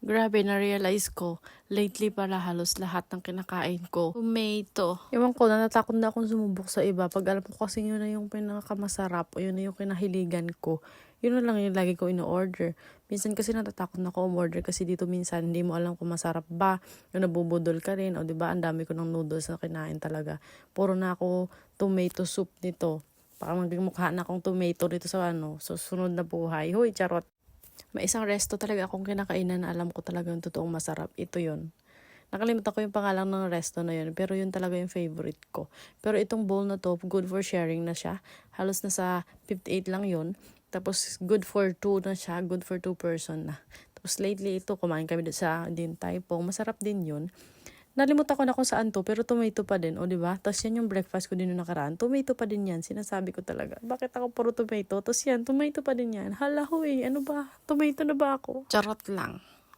Grabe, na-realize ko, lately pala halos lahat ng kinakain ko, tomato. Ewan ko, natatakot na akong sumubok sa iba. Pag alam ko kasi yun na yung pinakamasarap, o yun na yung kinahiligan ko, yun na lang yung lagi ko ino-order. Minsan kasi natatakot na ako umorder kasi dito minsan hindi mo alam kung masarap ba. Yung nabubudol ka rin, o diba, ang dami ko ng noodles na kinain talaga. Puro na ako tomato soup nito. Baka magmukha na akong tomato dito sa susunod na buhay. Hoy, charot. May isang resto talaga akong kinakainan na alam ko talaga yung totoong masarap. Ito yun. Nakalimutan ko yung pangalan ng resto na yun, pero yun talaga yung favorite ko. Pero itong bowl na to, good for sharing na siya. Halos nasa 58 lang yun. Tapos good for 2 na siya, good for 2 person na. Tapos lately ito, kumain kami sa Din Tai Fung. Masarap din yun. Nalimutan ko na kung saan to, pero tomato pa din, o diba? Tapos yan yung breakfast ko din yung nakaraan. Tomato pa din yan, sinasabi ko talaga. Bakit ako puro tomato? Tapos yan, tomato pa din yan. Hala, huy, ano ba? Tomato na ba ako? Charot lang.